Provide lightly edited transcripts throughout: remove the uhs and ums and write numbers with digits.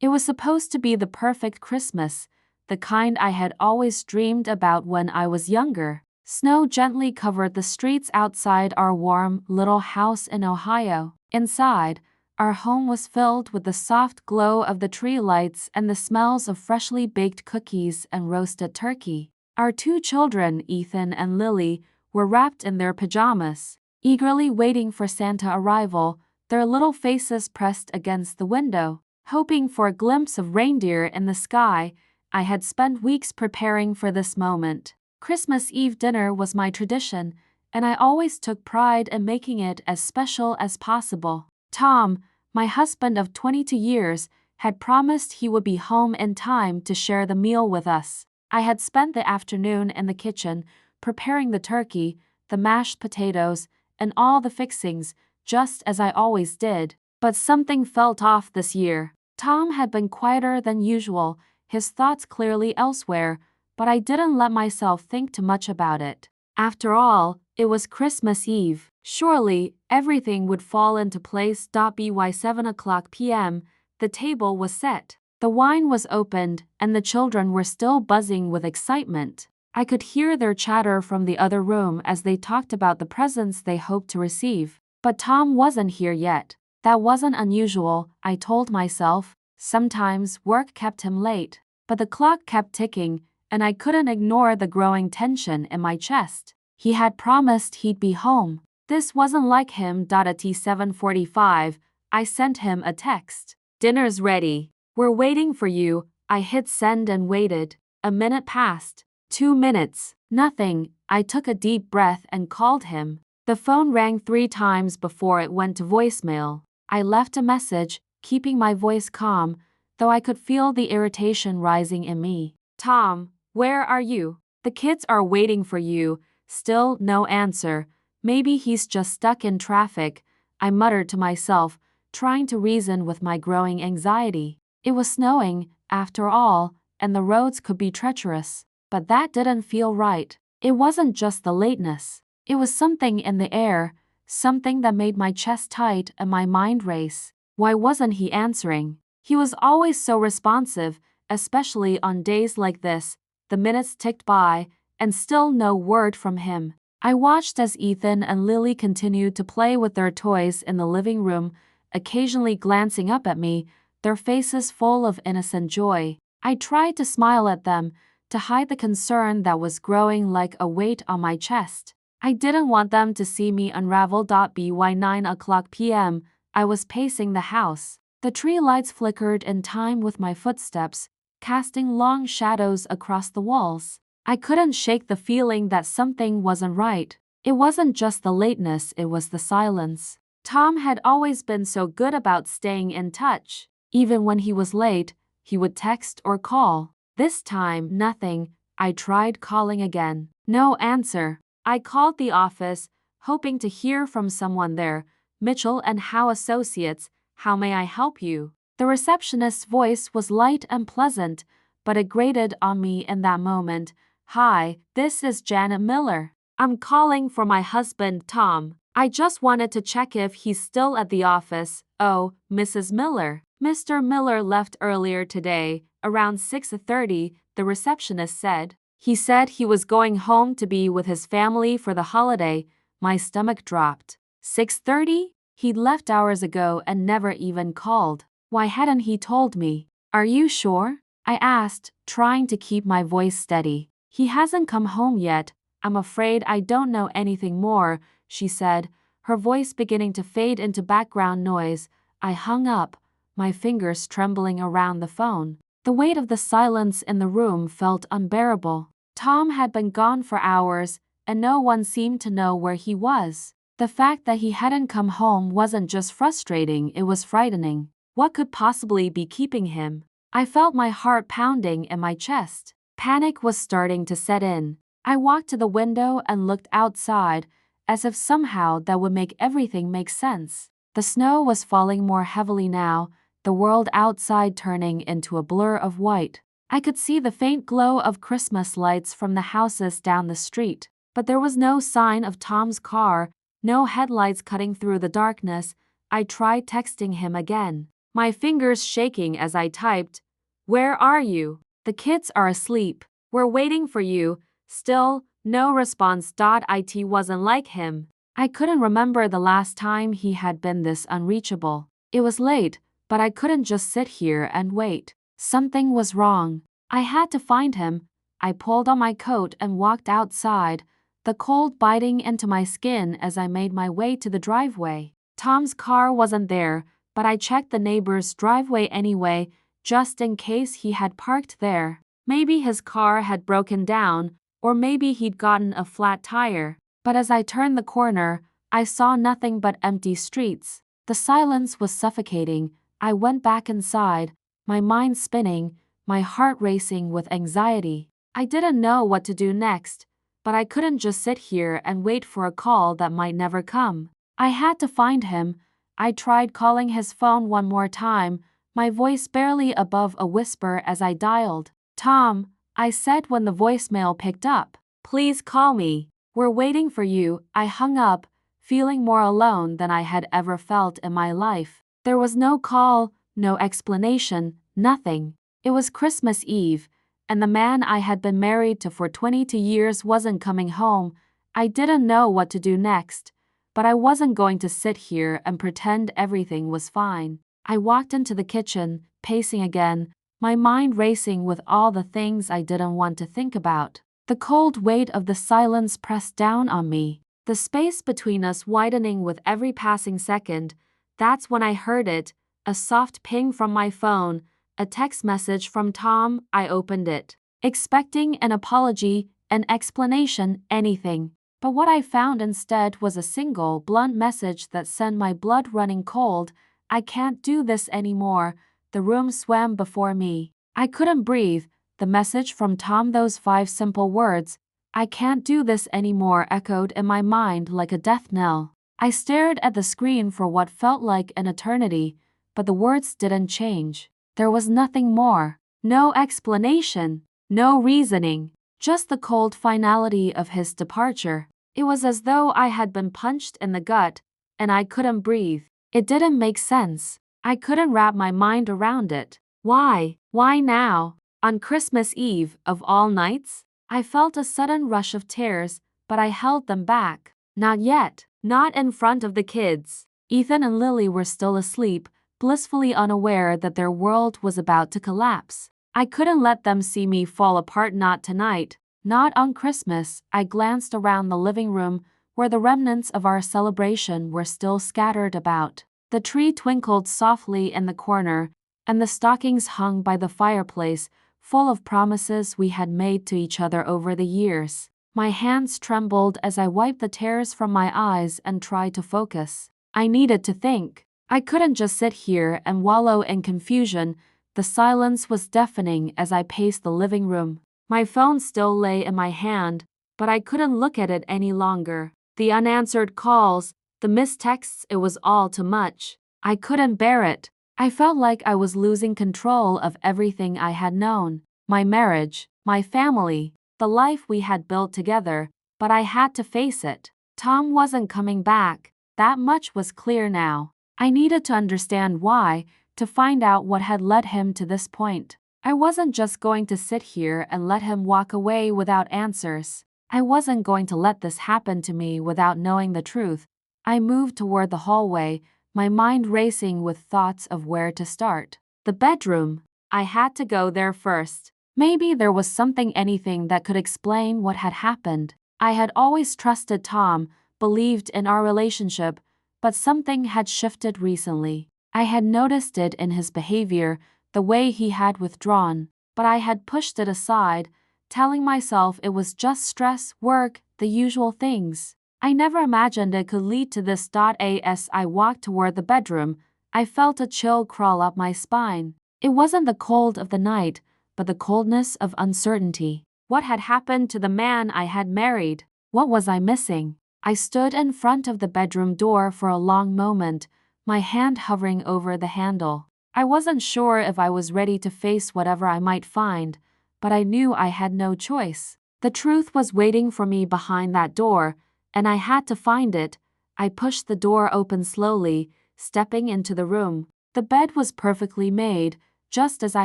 It was supposed to be the perfect Christmas, the kind I had always dreamed about when I was younger. Snow gently covered the streets outside our warm little house in Ohio. Inside, our home was filled with the soft glow of the tree lights and the smells of freshly baked cookies and roasted turkey. Our 2 children, Ethan and Lily, were wrapped in their pajamas, eagerly waiting for Santa's arrival, their little faces pressed against the window, hoping for a glimpse of reindeer in the sky. I had spent weeks preparing for this moment. Christmas Eve dinner was my tradition, and I always took pride in making it as special as possible. Tom, my husband of 22 years, had promised he would be home in time to share the meal with us. I had spent the afternoon in the kitchen, preparing the turkey, the mashed potatoes, and all the fixings, just as I always did. But something felt off this year. Tom had been quieter than usual, his thoughts clearly elsewhere, but I didn't let myself think too much about it. After all, it was Christmas Eve. Surely, everything would fall into place. By 7 p.m., the table was set. The wine was opened, and the children were still buzzing with excitement. I could hear their chatter from the other room as they talked about the presents they hoped to receive. But Tom wasn't here yet. That wasn't unusual, I told myself. Sometimes work kept him late, but the clock kept ticking, and I couldn't ignore the growing tension in my chest. He had promised he'd be home. This wasn't like him. At 7:45, I sent him a text. "Dinner's ready. We're waiting for you." I hit send and waited. A minute passed. 2 minutes. Nothing. I took a deep breath and called him. The phone rang 3 times before it went to voicemail. I left a message, keeping my voice calm, though I could feel the irritation rising in me. "Tom, where are you? The kids are waiting for you." Still no answer. Maybe he's just stuck in traffic, I muttered to myself, trying to reason with my growing anxiety. It was snowing, after all, and the roads could be treacherous. But that didn't feel right. It wasn't just the lateness. It was something in the air, something that made my chest tight and my mind race. Why wasn't he answering? He was always so responsive, especially on days like this. The minutes ticked by, and still no word from him. I watched as Ethan and Lily continued to play with their toys in the living room, occasionally glancing up at me, their faces full of innocent joy. I tried to smile at them, to hide the concern that was growing like a weight on my chest. I didn't want them to see me unravel. By 9 p.m., I was pacing the house. The tree lights flickered in time with my footsteps, casting long shadows across the walls. I couldn't shake the feeling that something wasn't right. It wasn't just the lateness, it was the silence. Tom had always been so good about staying in touch. Even when he was late, he would text or call. This time, nothing. I tried calling again. No answer. I called the office, hoping to hear from someone there. "Mitchell and Howe Associates, how may I help you?" The receptionist's voice was light and pleasant, but it grated on me in that moment. "Hi, this is Janet Miller. I'm calling for my husband, Tom. I just wanted to check if he's still at the office." "Oh, Mrs. Miller. Mr. Miller left earlier today, around 6:30, the receptionist said. He said he was going home to be with his family for the holiday." My stomach dropped. 6:30? He'd left hours ago and never even called. Why hadn't he told me? "Are you sure?" I asked, trying to keep my voice steady. "He hasn't come home yet. I'm afraid I don't know anything more," she said, her voice beginning to fade into background noise. I hung up, my fingers trembling around the phone. The weight of the silence in the room felt unbearable. Tom had been gone for hours, and no one seemed to know where he was. The fact that he hadn't come home wasn't just frustrating, it was frightening. What could possibly be keeping him? I felt my heart pounding in my chest. Panic was starting to set in. I walked to the window and looked outside, as if somehow that would make everything make sense. The snow was falling more heavily now, the world outside turning into a blur of white. I could see the faint glow of Christmas lights from the houses down the street, but there was no sign of Tom's car, no headlights cutting through the darkness. I tried texting him again. my fingers shaking as I typed, "Where are you? The kids are asleep. We're waiting for you." Still, no response. It wasn't like him. I couldn't remember the last time he had been this unreachable. It was late, but I couldn't just sit here and wait. Something was wrong. I had to find him. I pulled on my coat and walked outside, the cold biting into my skin as I made my way to the driveway. Tom's car wasn't there, but I checked the neighbor's driveway anyway, just in case he had parked there. Maybe his car had broken down, or maybe he'd gotten a flat tire. But as I turned the corner, I saw nothing but empty streets. The silence was suffocating. I went back inside, my mind spinning, my heart racing with anxiety. I didn't know what to do next, but I couldn't just sit here and wait for a call that might never come. I had to find him. I tried calling his phone one more time, my voice barely above a whisper as I dialed. "Tom," I said when the voicemail picked up. "Please call me. We're waiting for you." I hung up, feeling more alone than I had ever felt in my life. There was no call, no explanation, nothing. It was Christmas Eve, and the man I had been married to for 22 years wasn't coming home. I didn't know what to do next, but I wasn't going to sit here and pretend everything was fine. I walked into the kitchen, pacing again, my mind racing with all the things I didn't want to think about. The cold weight of the silence pressed down on me, the space between us widening with every passing second. That's when I heard it, a soft ping from my phone, a text message from Tom. I opened it, expecting an apology, an explanation, anything. But what I found instead was a single, blunt message that sent my blood running cold. "I can't do this anymore." The room swam before me. I couldn't breathe. The message from Tom, those 5 simple words, "I can't do this anymore," echoed in my mind like a death knell. I stared at the screen for what felt like an eternity, but the words didn't change. There was nothing more. No explanation. No reasoning. Just the cold finality of his departure. It was as though I had been punched in the gut, and I couldn't breathe. It didn't make sense. I couldn't wrap my mind around it. Why? Why now? On Christmas Eve, of all nights? I felt a sudden rush of tears, but I held them back. Not yet. Not in front of the kids. Ethan and Lily were still asleep, blissfully unaware that their world was about to collapse. I couldn't let them see me fall apart. Not tonight. Not on Christmas. I glanced around the living room, where the remnants of our celebration were still scattered about. The tree twinkled softly in the corner, and the stockings hung by the fireplace, full of promises we had made to each other over the years. My hands trembled as I wiped the tears from my eyes and tried to focus. I needed to think. I couldn't just sit here and wallow in confusion. The silence was deafening as I paced the living room. My phone still lay in my hand, but I couldn't look at it any longer. The unanswered calls, the missed texts, it was all too much. I couldn't bear it. I felt like I was losing control of everything I had known. My marriage, my family, the life we had built together, but I had to face it. Tom wasn't coming back. That much was clear now. I needed to understand why, to find out what had led him to this point. I wasn't just going to sit here and let him walk away without answers. I wasn't going to let this happen to me without knowing the truth. I moved toward the hallway, my mind racing with thoughts of where to start. The bedroom. I had to go there first. Maybe there was something, anything that could explain what had happened. I had always trusted Tom, believed in our relationship, but something had shifted recently. I had noticed it in his behavior, the way he had withdrawn, but I had pushed it aside, telling myself it was just stress, work, the usual things. I never imagined it could lead to this. As I walked toward the bedroom, I felt a chill crawl up my spine. It wasn't the cold of the night, but the coldness of uncertainty. What had happened to the man I had married? What was I missing? I stood in front of the bedroom door for a long moment, my hand hovering over the handle. I wasn't sure if I was ready to face whatever I might find, but I knew I had no choice. The truth was waiting for me behind that door, and I had to find it. I pushed the door open slowly, stepping into the room. The bed was perfectly made, just as I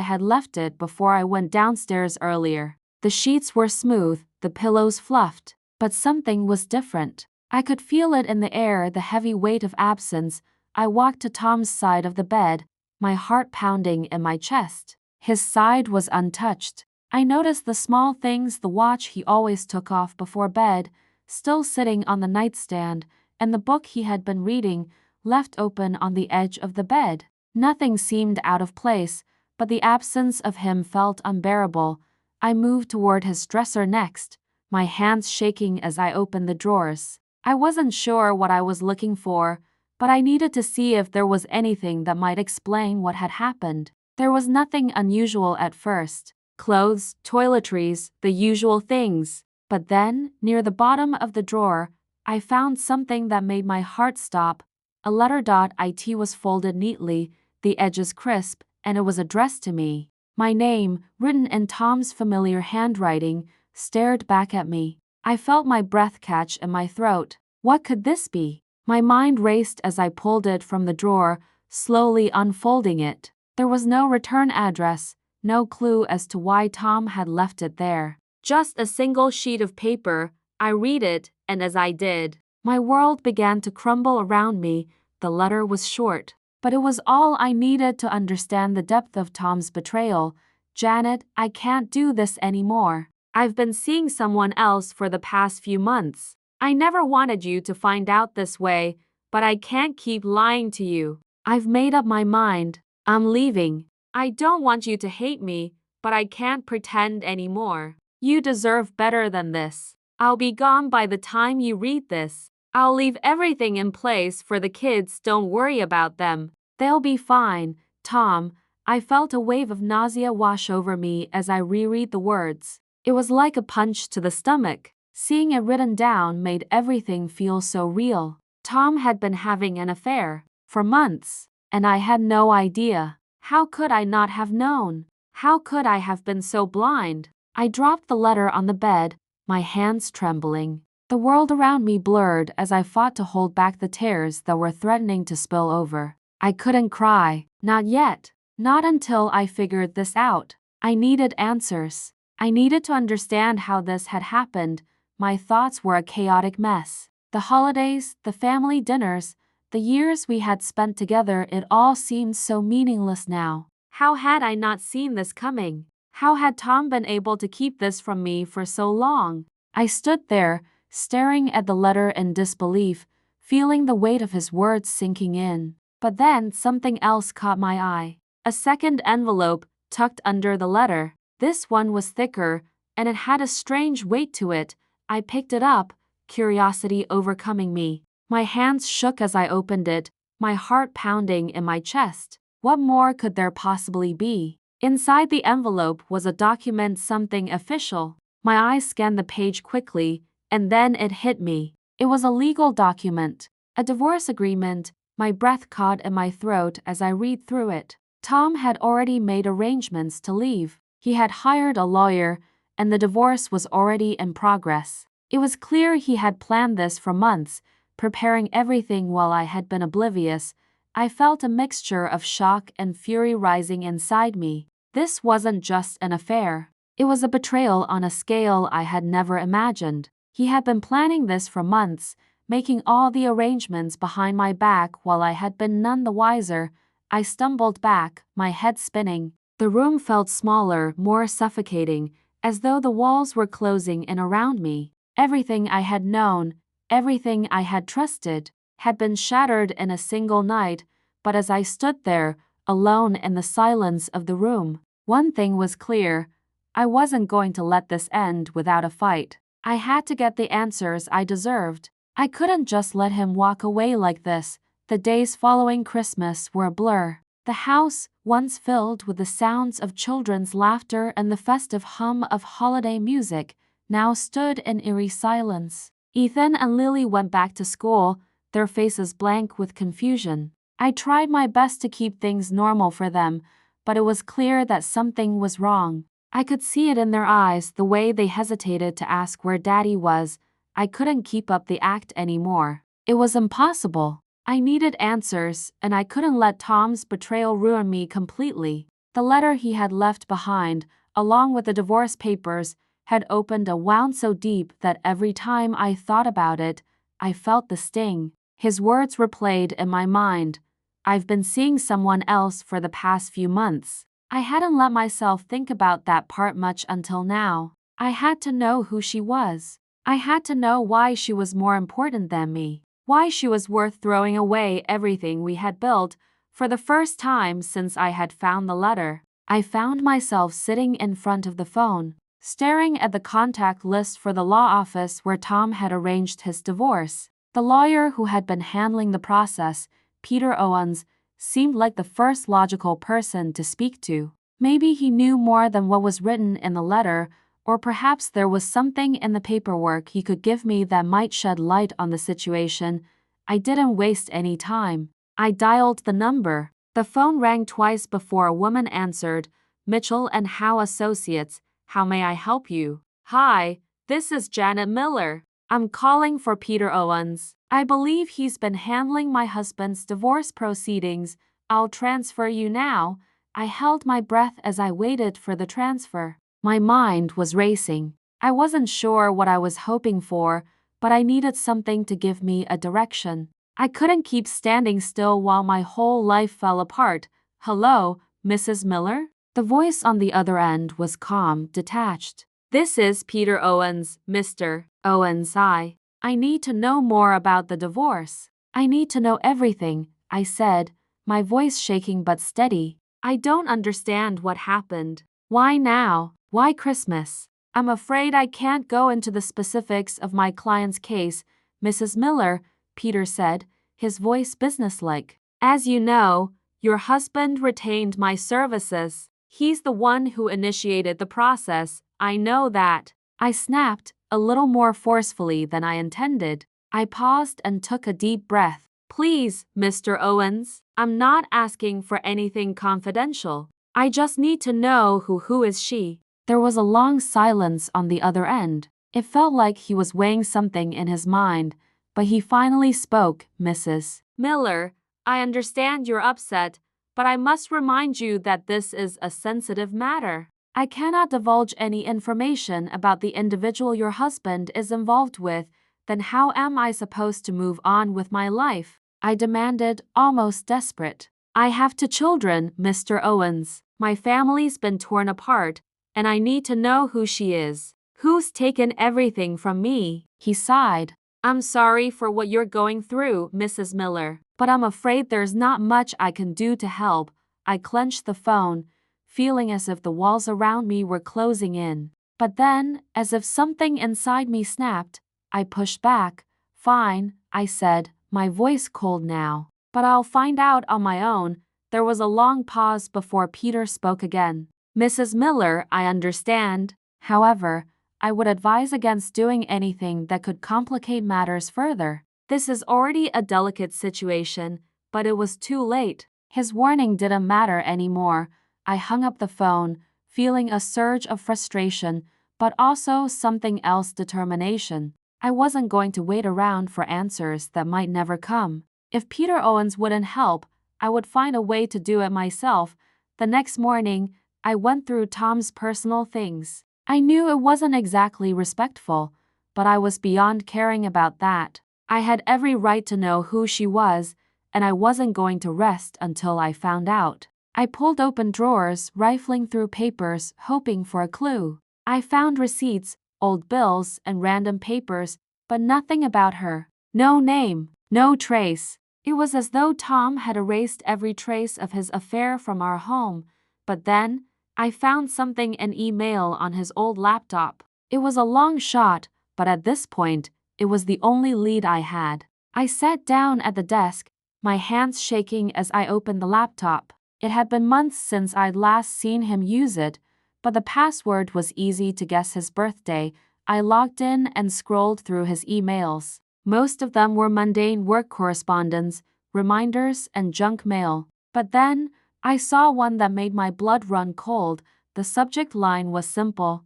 had left it before I went downstairs earlier. The sheets were smooth, the pillows fluffed, but something was different. I could feel it in the air, the heavy weight of absence. I walked to Tom's side of the bed, my heart pounding in my chest. His side was untouched. I noticed the small things, the watch he always took off before bed, still sitting on the nightstand, and the book he had been reading, left open on the edge of the bed. Nothing seemed out of place, but the absence of him felt unbearable. I moved toward his dresser next, my hands shaking as I opened the drawers. I wasn't sure what I was looking for, but I needed to see if there was anything that might explain what had happened. There was nothing unusual at first. Clothes, toiletries, the usual things. But then, near the bottom of the drawer, I found something that made my heart stop. A letter. It was folded neatly, the edges crisp, and it was addressed to me. My name, written in Tom's familiar handwriting, stared back at me. I felt my breath catch in my throat. What could this be? My mind raced as I pulled it from the drawer, slowly unfolding it. There was no return address, no clue as to why Tom had left it there. Just a single sheet of paper. I read it, and as I did, my world began to crumble around me. The letter was short, but it was all I needed to understand the depth of Tom's betrayal. Janet, I can't do this anymore. I've been seeing someone else for the past few months. I never wanted you to find out this way, but I can't keep lying to you. I've made up my mind. I'm leaving. I don't want you to hate me, but I can't pretend anymore. You deserve better than this. I'll be gone by the time you read this. I'll leave everything in place for the kids. Don't worry about them. They'll be fine. Tom, I felt a wave of nausea wash over me as I reread the words. It was like a punch to the stomach. Seeing it written down made everything feel so real. Tom had been having an affair for months, and I had no idea. How could I not have known? How could I have been so blind? I dropped the letter on the bed, my hands trembling. The world around me blurred as I fought to hold back the tears that were threatening to spill over. I couldn't cry, not yet, not until I figured this out. I needed answers. I needed to understand how this had happened. My thoughts were a chaotic mess. The holidays, the family dinners, the years we had spent together, it all seemed so meaningless now. How had I not seen this coming? How had Tom been able to keep this from me for so long? I stood there, staring at the letter in disbelief, feeling the weight of his words sinking in. But then something else caught my eye. A second envelope, tucked under the letter. This one was thicker, and it had a strange weight to it. I picked it up, curiosity overcoming me. My hands shook as I opened it, my heart pounding in my chest. What more could there possibly be? Inside the envelope was a document, something official. My eyes scanned the page quickly, and then it hit me. It was a legal document, a divorce agreement. My breath caught in my throat as I read through it. Tom had already made arrangements to leave. He had hired a lawyer, and the divorce was already in progress. It was clear he had planned this for months, preparing everything while I had been oblivious. I felt a mixture of shock and fury rising inside me. This wasn't just an affair. It was a betrayal on a scale I had never imagined. He had been planning this for months, making all the arrangements behind my back while I had been none the wiser. I stumbled back, my head spinning. The room felt smaller, more suffocating, as though the walls were closing in around me. Everything I had known, everything I had trusted, had been shattered in a single night. But as I stood there, alone in the silence of the room, one thing was clear. I wasn't going to let this end without a fight. I had to get the answers I deserved. I couldn't just let him walk away like this. The days following Christmas were a blur. The house, once filled with the sounds of children's laughter and the festive hum of holiday music, now stood in eerie silence. Ethan and Lily went back to school, their faces blank with confusion. I tried my best to keep things normal for them, but it was clear that something was wrong. I could see it in their eyes, the way they hesitated to ask where Daddy was. I couldn't keep up the act anymore. It was impossible. I needed answers, and I couldn't let Tom's betrayal ruin me completely. The letter he had left behind, along with the divorce papers, had opened a wound so deep that every time I thought about it, I felt the sting. His words replayed in my mind. I've been seeing someone else for the past few months. I hadn't let myself think about that part much until now. I had to know who she was. I had to know why she was more important than me. Why she was worth throwing away everything we had built. For the first time since I had found the letter, I found myself sitting in front of the phone, staring at the contact list for the law office where Tom had arranged his divorce. The lawyer who had been handling the process, Peter Owens, seemed like the first logical person to speak to. Maybe he knew more than what was written in the letter, or perhaps there was something in the paperwork he could give me that might shed light on the situation. I didn't waste any time. I dialed the number. The phone rang twice before a woman answered. Mitchell and Howe Associates, how may I help you? Hi, this is Janet Miller. I'm calling for Peter Owens. I believe he's been handling my husband's divorce proceedings. I'll transfer you now. I held my breath as I waited for the transfer. My mind was racing. I wasn't sure what I was hoping for, but I needed something to give me a direction. I couldn't keep standing still while my whole life fell apart. Hello, Mrs. Miller? The voice on the other end was calm, detached. This is Peter Owens, Mr. Owens. I need to know more about the divorce. I need to know everything, I said, my voice shaking but steady. I don't understand what happened. Why now? Why Christmas? I'm afraid I can't go into the specifics of my client's case, Mrs. Miller, Peter said, his voice businesslike. As you know, your husband retained my services. He's the one who initiated the process. I know that. I snapped, a little more forcefully than I intended. I paused and took a deep breath. Please, Mr. Owens, I'm not asking for anything confidential. I just need to know who is she. There was a long silence on the other end. It felt like he was weighing something in his mind, but he finally spoke. Mrs. Miller, I understand you're upset, but I must remind you that this is a sensitive matter. I cannot divulge any information about the individual your husband is involved with. Then how am I supposed to move on with my life? I demanded, almost desperate. I have 2 children, Mr. Owens. My family's been torn apart, and I need to know who she is. Who's taken everything from me? He sighed. I'm sorry for what you're going through, Mrs. Miller, but I'm afraid there's not much I can do to help. I clenched the phone, feeling as if the walls around me were closing in. But then, as if something inside me snapped, I pushed back. Fine, I said, my voice cold now. But I'll find out on my own. There was a long pause before Peter spoke again. Mrs. Miller, I understand. However, I would advise against doing anything that could complicate matters further. This is already a delicate situation, but it was too late. His warning didn't matter anymore. I hung up the phone, feeling a surge of frustration, but also something else, determination. I wasn't going to wait around for answers that might never come. If Peter Owens wouldn't help, I would find a way to do it myself. The next morning, I went through Tom's personal things. I knew it wasn't exactly respectful, but I was beyond caring about that. I had every right to know who she was, and I wasn't going to rest until I found out. I pulled open drawers, rifling through papers, hoping for a clue. I found receipts, old bills, and random papers, but nothing about her. No name, no trace. It was as though Tom had erased every trace of his affair from our home. But then, I found something, an email on his old laptop. It was a long shot, but at this point, it was the only lead I had. I sat down at the desk, my hands shaking as I opened the laptop. It had been months since I'd last seen him use it, but the password was easy to guess: his birthday. I logged in and scrolled through his emails. Most of them were mundane work correspondence, reminders, and junk mail. But then, I saw one that made my blood run cold. The subject line was simple: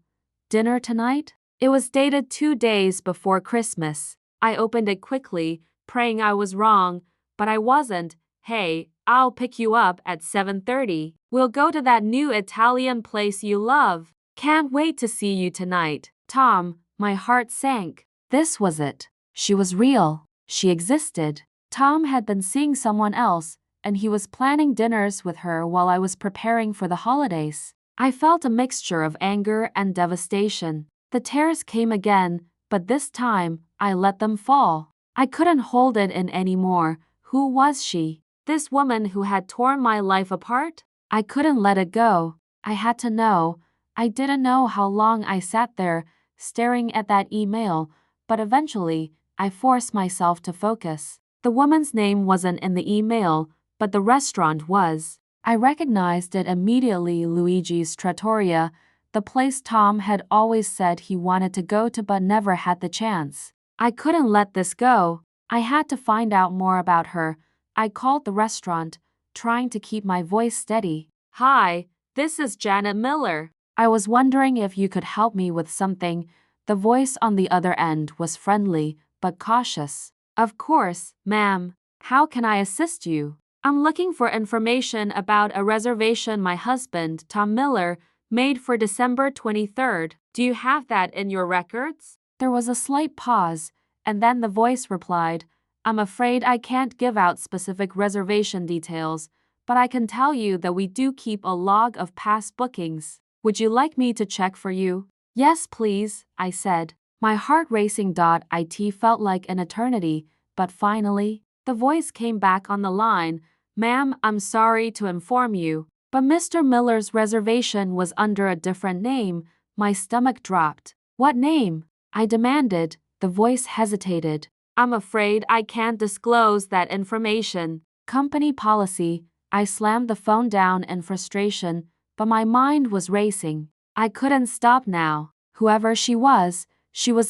dinner tonight? It was dated 2 days before Christmas. I opened it quickly, praying I was wrong, but I wasn't. Hey, I'll pick you up at 7:30. We'll go to that new Italian place you love. Can't wait to see you tonight. Tom, my heart sank. This was it. She was real. She existed. Tom had been seeing someone else, and he was planning dinners with her while I was preparing for the holidays. I felt a mixture of anger and devastation. The tears came again, but this time, I let them fall. I couldn't hold it in anymore. Who was she? This woman who had torn my life apart? I couldn't let it go. I had to know. I didn't know how long I sat there, staring at that email, but eventually, I forced myself to focus. The woman's name wasn't in the email, but the restaurant was. I recognized it immediately. Luigi's Trattoria, the place Tom had always said he wanted to go to but never had the chance. I couldn't let this go. I had to find out more about her. I called the restaurant, trying to keep my voice steady. Hi, this is Janet Miller. I was wondering if you could help me with something. The voice on the other end was friendly, but cautious. Of course, ma'am. How can I assist you? I'm looking for information about a reservation my husband, Tom Miller, made for December 23rd. Do you have that in your records? There was a slight pause, and then the voice replied, I'm afraid I can't give out specific reservation details, but I can tell you that we do keep a log of past bookings. Would you like me to check for you? Yes, please, I said. My heart racing. It felt like an eternity, but finally, the voice came back on the line. Ma'am, I'm sorry to inform you, but Mr. Miller's reservation was under a different name. My stomach dropped. What name? I demanded. The voice hesitated. I'm afraid I can't disclose that information. Company policy. I slammed the phone down in frustration, but my mind was racing. I couldn't stop now. Whoever she was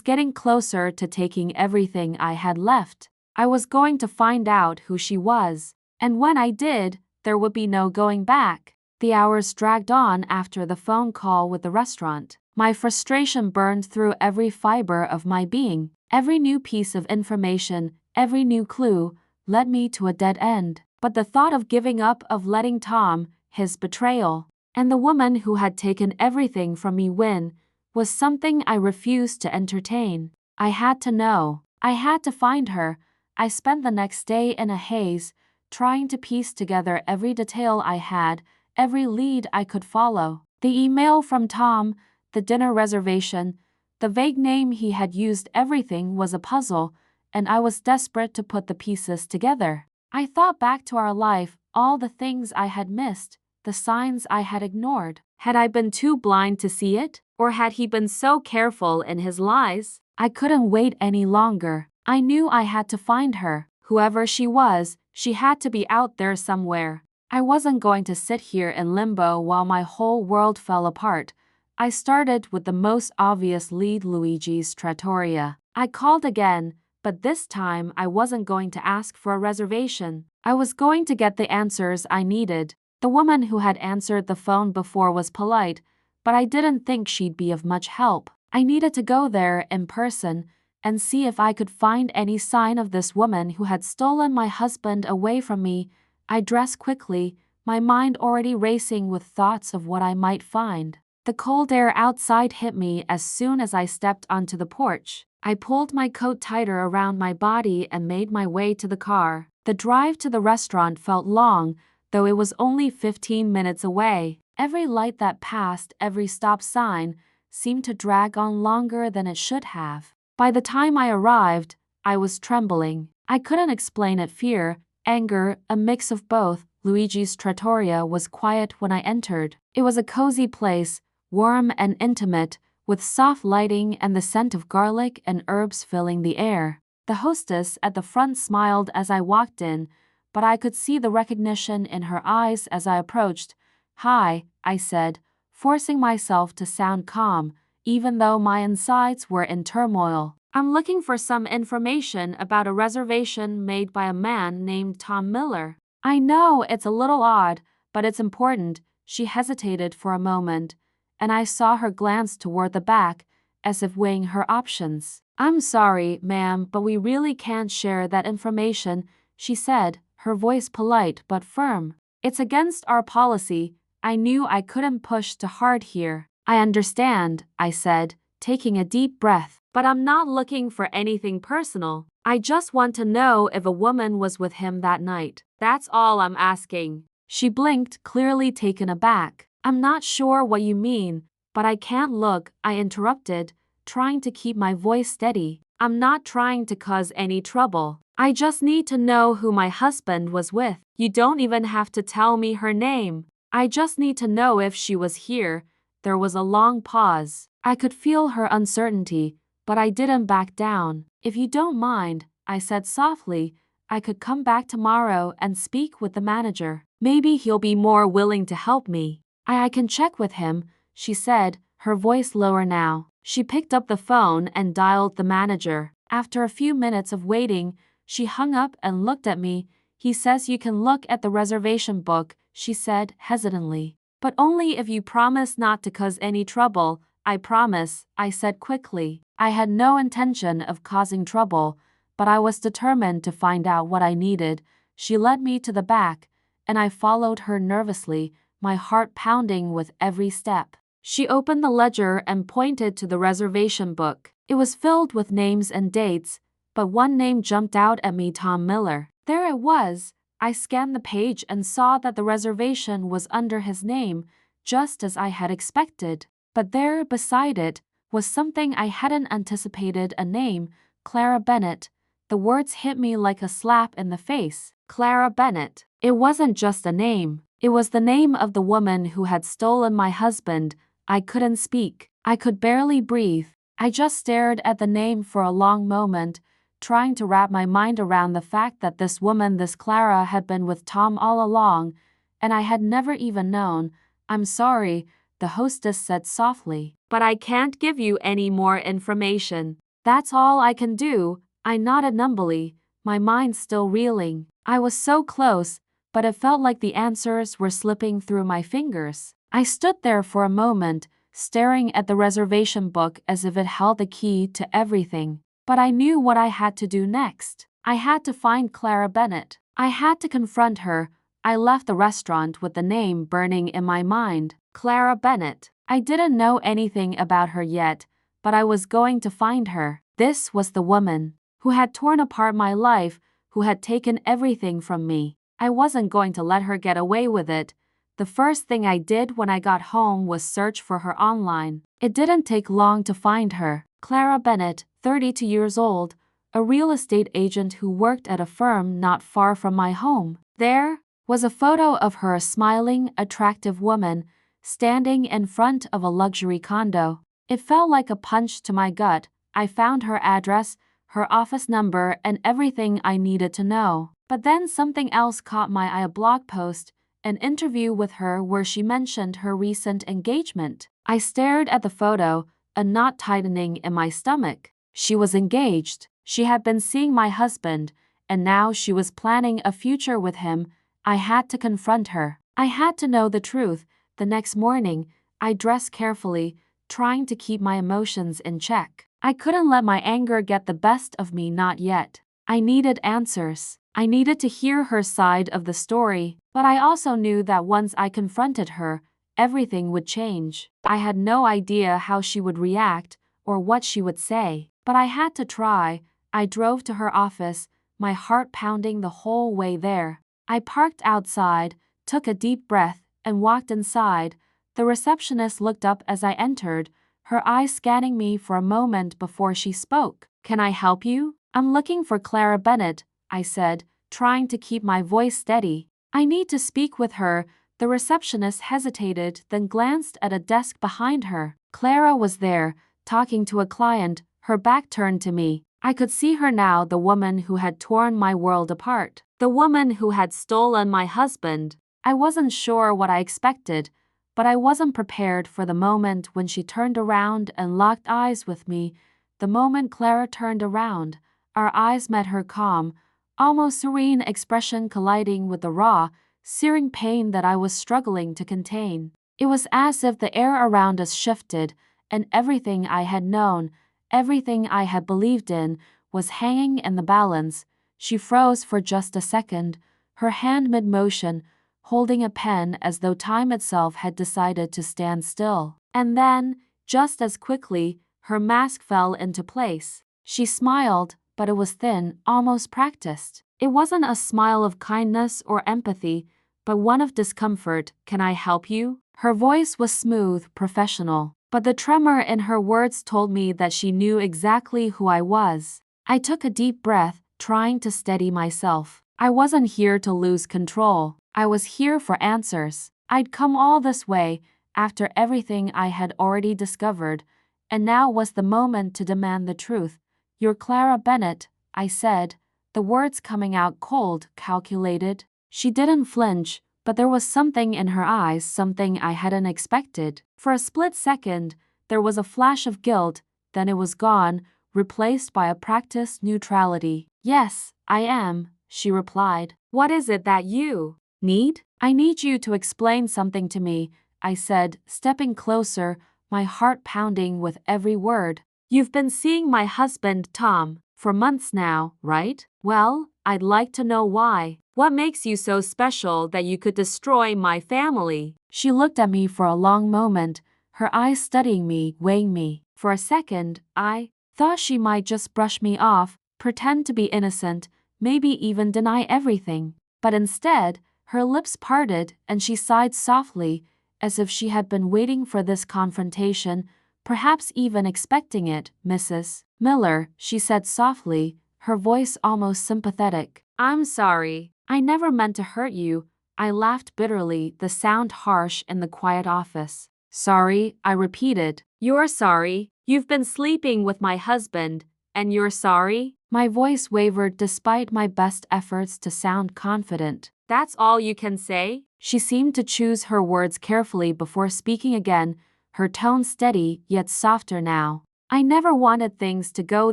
getting closer to taking everything I had left. I was going to find out who she was, and when I did, there would be no going back. The hours dragged on after the phone call with the restaurant. My frustration burned through every fiber of my being. Every new piece of information, every new clue, led me to a dead end. But the thought of giving up, of letting Tom, his betrayal, and the woman who had taken everything from me win, was something I refused to entertain. I had to know. I had to find her. I spent the next day in a haze, trying to piece together every detail I had, every lead I could follow. The email from Tom, the dinner reservation, the vague name he had used, everything was a puzzle, and I was desperate to put the pieces together. I thought back to our life, all the things I had missed, the signs I had ignored. Had I been too blind to see it? Or had he been so careful in his lies? I couldn't wait any longer. I knew I had to find her. Whoever she was, she had to be out there somewhere. I wasn't going to sit here in limbo while my whole world fell apart. I started with the most obvious lead, Luigi's Trattoria. I called again, but this time I wasn't going to ask for a reservation. I was going to get the answers I needed. The woman who had answered the phone before was polite, but I didn't think she'd be of much help. I needed to go there in person and see if I could find any sign of this woman who had stolen my husband away from me. I dressed quickly, my mind already racing with thoughts of what I might find. The cold air outside hit me as soon as I stepped onto the porch. I pulled my coat tighter around my body and made my way to the car. The drive to the restaurant felt long, though it was only 15 minutes away. Every light that passed, every stop sign, seemed to drag on longer than it should have. By the time I arrived, I was trembling. I couldn't explain it. Fear, anger, a mix of both. Luigi's Trattoria was quiet when I entered. It was a cozy place, warm and intimate, with soft lighting and the scent of garlic and herbs filling the air. The hostess at the front smiled as I walked in, but I could see the recognition in her eyes as I approached. Hi, I said, forcing myself to sound calm, even though my insides were in turmoil. I'm looking for some information about a reservation made by a man named Tom Miller. I know it's a little odd, but it's important. She hesitated for a moment, and I saw her glance toward the back, as if weighing her options. I'm sorry, ma'am, but we really can't share that information. she said, her voice polite but firm. It's against our policy. I knew I couldn't push too hard here. I understand, I said, taking a deep breath. But I'm not looking for anything personal. I just want to know if a woman was with him that night. That's all I'm asking. She blinked, clearly taken aback. I'm not sure what you mean, but I can't look, I interrupted, trying to keep my voice steady. I'm not trying to cause any trouble. I just need to know who my husband was with. You don't even have to tell me her name. I just need to know if she was here. There was a long pause. I could feel her uncertainty, but I didn't back down. If you don't mind, I said softly, I could come back tomorrow and speak with the manager. Maybe he'll be more willing to help me. I can check with him, she said, her voice lower now. She picked up the phone and dialed the manager. After a few minutes of waiting, she hung up and looked at me. He says you can look at the reservation book, she said hesitantly. But only if you promise not to cause any trouble. I promise, I said quickly. I had no intention of causing trouble, but I was determined to find out what I needed. She led me to the back, and I followed her nervously, my heart pounding with every step. She opened the ledger and pointed to the reservation book. It was filled with names and dates, but one name jumped out at me, Tom Miller. There it was. I scanned the page and saw that the reservation was under his name, just as I had expected. But there, beside it, was something I hadn't anticipated, a name, Clara Bennett. The words hit me like a slap in the face. Clara Bennett. It wasn't just a name. It was the name of the woman who had stolen my husband. I couldn't speak. I could barely breathe. I just stared at the name for a long moment, trying to wrap my mind around the fact that this woman, this Clara, had been with Tom all along, and I had never even known. I'm sorry, the hostess said softly, but I can't give you any more information. That's all I can do. I nodded numbly, my mind still reeling. I was so close, but it felt like the answers were slipping through my fingers. I stood there for a moment, staring at the reservation book as if it held the key to everything. But I knew what I had to do next. I had to find Clara Bennett. I had to confront her. I left the restaurant with the name burning in my mind. Clara Bennett. I didn't know anything about her yet, but I was going to find her. This was the woman who had torn apart my life, who had taken everything from me. I wasn't going to let her get away with it. The first thing I did when I got home was search for her online. It didn't take long to find her. Clara Bennett, 32 years old, a real estate agent who worked at a firm not far from my home. There was a photo of her, a smiling, attractive woman, standing in front of a luxury condo. It felt like a punch to my gut. I found her address, her office number, and everything I needed to know. But then something else caught my eye, a blog post, an interview with her where she mentioned her recent engagement. I stared at the photo, a knot tightening in my stomach. She was engaged. She had been seeing my husband, and now she was planning a future with him. I had to confront her. I had to know the truth. The next morning, I dressed carefully, trying to keep my emotions in check. I couldn't let my anger get the best of me, not yet. I needed answers. I needed to hear her side of the story, but I also knew that once I confronted her, everything would change. I had no idea how she would react or what she would say, but I had to try. I drove to her office, my heart pounding the whole way there. I parked outside, took a deep breath, and walked inside. The receptionist looked up as I entered, her eyes scanning me for a moment before she spoke. "Can I help you?" "I'm looking for Clara Bennett," I said, trying to keep my voice steady. "I need to speak with her." The receptionist hesitated, then glanced at a desk behind her. Clara was there, talking to a client, her back turned to me. I could see her now, the woman who had torn my world apart. The woman who had stolen my husband. I wasn't sure what I expected, but I wasn't prepared for the moment when she turned around and locked eyes with me. The moment Clara turned around, our eyes met, her calm, almost serene expression colliding with the raw, searing pain that I was struggling to contain. It was as if the air around us shifted, and everything I had known, everything I had believed in, was hanging in the balance. She froze for just a second, her hand mid-motion, holding a pen as though time itself had decided to stand still. And then, just as quickly, her mask fell into place. She smiled, but it was thin, almost practiced. It wasn't a smile of kindness or empathy, but one of discomfort. "Can I help you?" Her voice was smooth, professional, but the tremor in her words told me that she knew exactly who I was. I took a deep breath, trying to steady myself. I wasn't here to lose control. I was here for answers. I'd come all this way, after everything I had already discovered, and now was the moment to demand the truth. "You're Clara Bennett," I said, the words coming out cold, calculated. She didn't flinch, but there was something in her eyes, something I hadn't expected. For a split second, there was a flash of guilt, then it was gone, replaced by a practiced neutrality. "Yes, I am," she replied. "What is it that you need?" "I need you to explain something to me," I said, stepping closer, my heart pounding with every word. "You've been seeing my husband, Tom, for months now, right? Well, I'd like to know why. What makes you so special that you could destroy my family?" She looked at me for a long moment, her eyes studying me, weighing me. For a second, I thought she might just brush me off, pretend to be innocent, maybe even deny everything. But instead, her lips parted and she sighed softly, as if she had been waiting for this confrontation, perhaps even expecting it. "Mrs. Miller," she said softly, her voice almost sympathetic. "I'm sorry. I never meant to hurt you." I laughed bitterly, the sound harsh in the quiet office. "Sorry," I repeated. "You're sorry. You've been sleeping with my husband, and you're sorry?" My voice wavered despite my best efforts to sound confident. "That's all you can say?" She seemed to choose her words carefully before speaking again, her tone steady yet softer now. "I never wanted things to go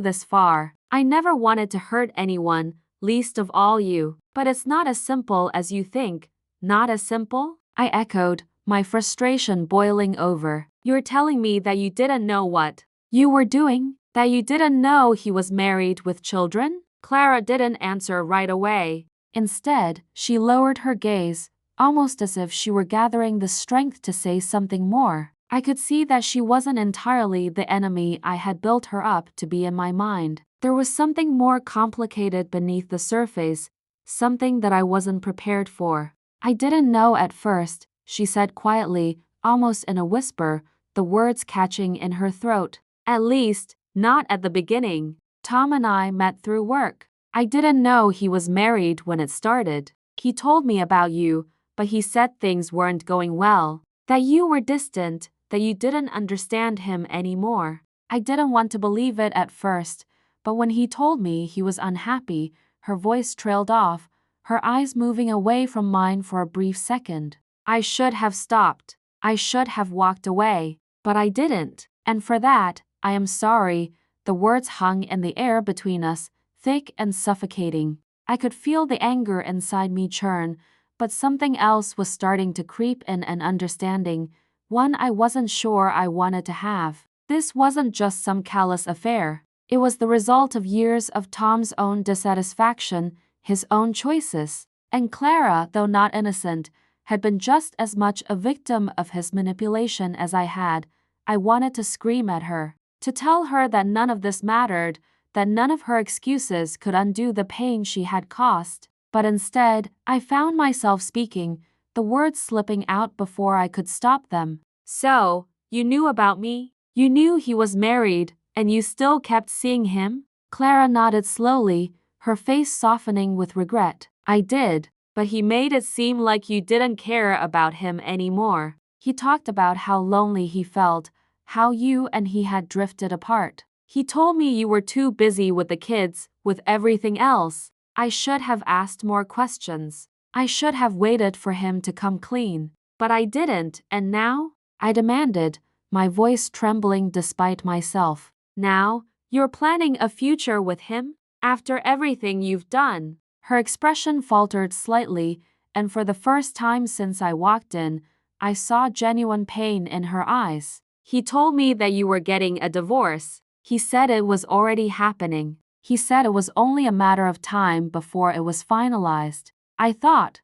this far. I never wanted to hurt anyone, least of all you. But it's not as simple as you think." "Not as simple?" I echoed, my frustration boiling over. "You're telling me that you didn't know what you were doing? That you didn't know he was married with children?" Clara didn't answer right away. Instead, she lowered her gaze, almost as if she were gathering the strength to say something more. I could see that she wasn't entirely the enemy I had built her up to be in my mind. There was something more complicated beneath the surface, something that I wasn't prepared for. "I didn't know at first," she said quietly, almost in a whisper, the words catching in her throat. "At least, not at the beginning. Tom and I met through work. I didn't know he was married when it started. He told me about you, but he said things weren't going well, that you were distant, that you didn't understand him anymore. I didn't want to believe it at first, but when he told me he was unhappy," her voice trailed off, her eyes moving away from mine for a brief second. "I should have stopped. I should have walked away, but I didn't. And for that, I am sorry." The words hung in the air between us, thick and suffocating. I could feel the anger inside me churn, but something else was starting to creep in, an understanding, one I wasn't sure I wanted to have. This wasn't just some callous affair. It was the result of years of Tom's own dissatisfaction, his own choices. And Clara, though not innocent, had been just as much a victim of his manipulation as I had. I wanted to scream at her, to tell her that none of this mattered, that none of her excuses could undo the pain she had caused. But instead, I found myself speaking, the words slipping out before I could stop them. "So, you knew about me? You knew he was married, and you still kept seeing him?" Clara nodded slowly, her face softening with regret. "I did, but he made it seem like you didn't care about him anymore. He talked about how lonely he felt, how you and he had drifted apart. He told me you were too busy with the kids, with everything else. I should have asked more questions. I should have waited for him to come clean. But I didn't, and now?" I demanded, my voice trembling despite myself. "Now, you're planning a future with him? After everything you've done?" Her expression faltered slightly, and for the first time since I walked in, I saw genuine pain in her eyes. "He told me that you were getting a divorce. He said it was already happening." He said it was only a matter of time before it was finalized. I thought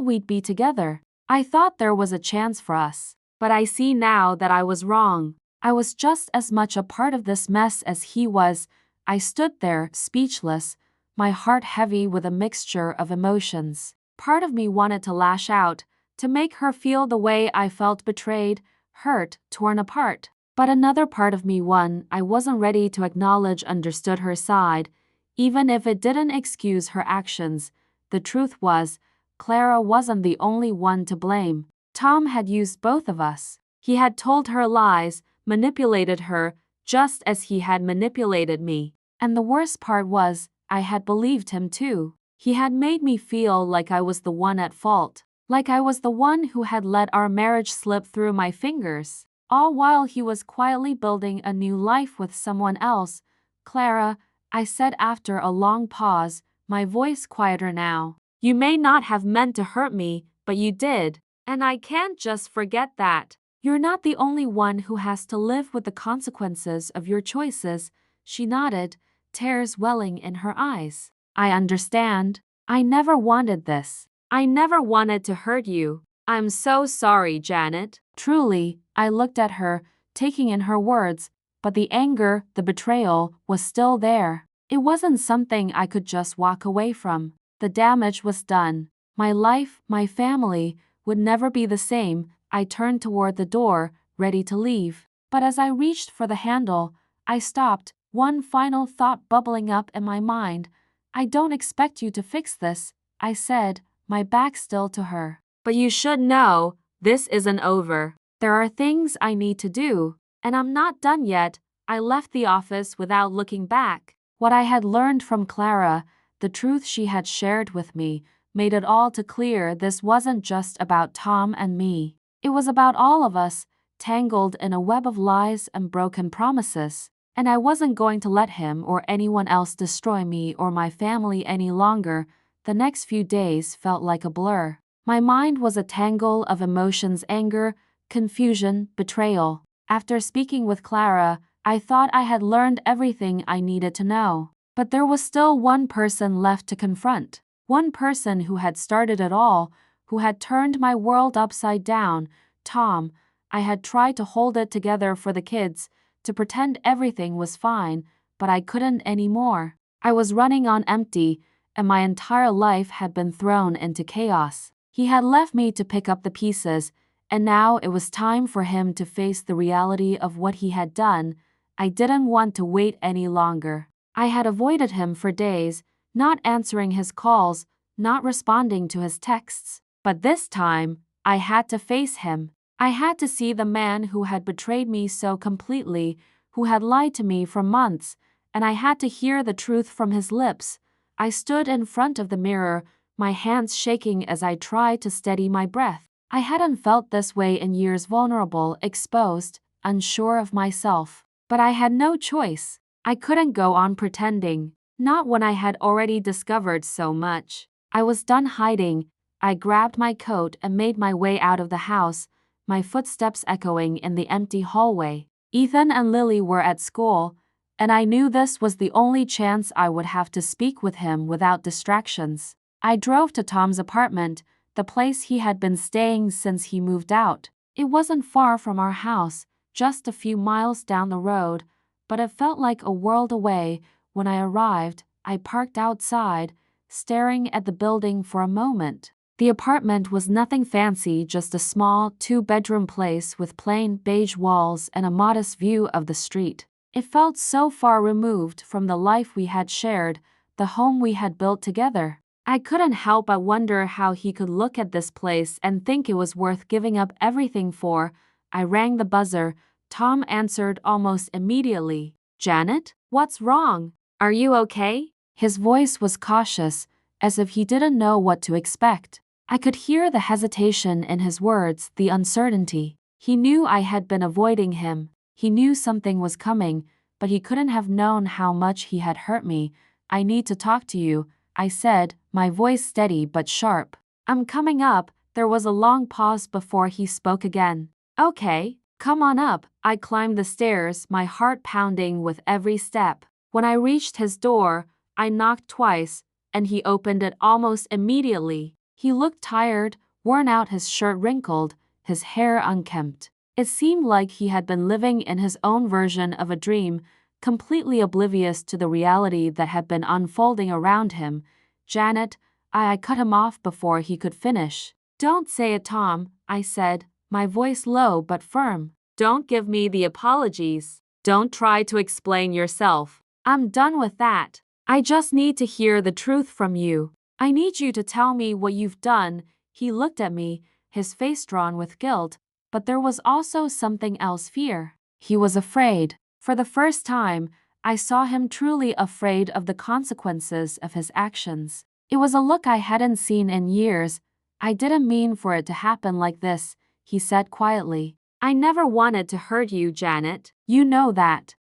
we'd be together. I thought there was a chance for us. But I see now that I was wrong. I was just as much a part of this mess as he was. I stood there, speechless, my heart heavy with a mixture of emotions. Part of me wanted to lash out, to make her feel the way I felt, betrayed, hurt, torn apart. But another part of me, one I wasn't ready to acknowledge, understood her side, even if it didn't excuse her actions. The truth was, Clara wasn't the only one to blame. Tom had used both of us. He had told her lies, manipulated her, just as he had manipulated me. And the worst part was, I had believed him too. He had made me feel like I was the one at fault, like I was the one who had let our marriage slip through my fingers, all while he was quietly building a new life with someone else. Clara, I said after a long pause, my voice quieter now. You may not have meant to hurt me, but you did. And I can't just forget that. You're not the only one who has to live with the consequences of your choices. She nodded, tears welling in her eyes. I understand. I never wanted this. I never wanted to hurt you. I'm so sorry, Janet. Truly, I looked at her, taking in her words, but the anger, the betrayal, was still there. It wasn't something I could just walk away from. The damage was done. My life, my family, would never be the same. I turned toward the door, ready to leave. But as I reached for the handle, I stopped, one final thought bubbling up in my mind. I don't expect you to fix this, I said, my back still to her. But you should know, this isn't over. There are things I need to do, and I'm not done yet. I left the office without looking back. What I had learned from Clara, the truth she had shared with me, made it all too clear this wasn't just about Tom and me. It was about all of us, tangled in a web of lies and broken promises. And I wasn't going to let him or anyone else destroy me or my family any longer. The next few days felt like a blur. My mind was a tangle of emotions: anger, confusion, betrayal. After speaking with Clara, I thought I had learned everything I needed to know. But there was still one person left to confront. One person who had started it all, who had turned my world upside down. Tom. I had tried to hold it together for the kids, to pretend everything was fine, but I couldn't anymore. I was running on empty, and my entire life had been thrown into chaos. He had left me to pick up the pieces, and now it was time for him to face the reality of what he had done. I didn't want to wait any longer. I had avoided him for days, not answering his calls, not responding to his texts. But this time, I had to face him. I had to see the man who had betrayed me so completely, who had lied to me for months, and I had to hear the truth from his lips. I stood in front of the mirror, my hands shaking as I tried to steady my breath. I hadn't felt this way in years, vulnerable, exposed, unsure of myself. But I had no choice. I couldn't go on pretending, not when I had already discovered so much. I was done hiding. I grabbed my coat and made my way out of the house, my footsteps echoing in the empty hallway. Ethan and Lily were at school, and I knew this was the only chance I would have to speak with him without distractions. I drove to Tom's apartment, the place he had been staying since he moved out. It wasn't far from our house, just a few miles down the road, but it felt like a world away. When I arrived, I parked outside, staring at the building for a moment. The apartment was nothing fancy, just a small, two-bedroom place with plain beige walls and a modest view of the street. It felt so far removed from the life we had shared, the home we had built together. I couldn't help but wonder how he could look at this place and think it was worth giving up everything for. I rang the buzzer. Tom answered almost immediately. "Janet, what's wrong? Are you okay?" His voice was cautious, as if he didn't know what to expect. I could hear the hesitation in his words, the uncertainty. He knew I had been avoiding him. He knew something was coming, but he couldn't have known how much he had hurt me. "I need to talk to you," I said, my voice steady but sharp. "I'm coming up." There was a long pause before he spoke again. "Okay, come on up." I climbed the stairs, my heart pounding with every step. When I reached his door, I knocked twice, and he opened it almost immediately. He looked tired, worn out, his shirt wrinkled, his hair unkempt. It seemed like he had been living in his own version of a dream, completely oblivious to the reality that had been unfolding around him. "Janet," I cut him off before he could finish. "Don't say it, Tom," I said, my voice low but firm. "Don't give me the apologies. Don't try to explain yourself. I'm done with that. I just need to hear the truth from you. I need you to tell me what you've done." He looked at me, his face drawn with guilt, but there was also something else, fear. He was afraid. For the first time, I saw him truly afraid of the consequences of his actions. It was a look I hadn't seen in years. "I didn't mean for it to happen like this," he said quietly. "I never wanted to hurt you, Janet. You know that."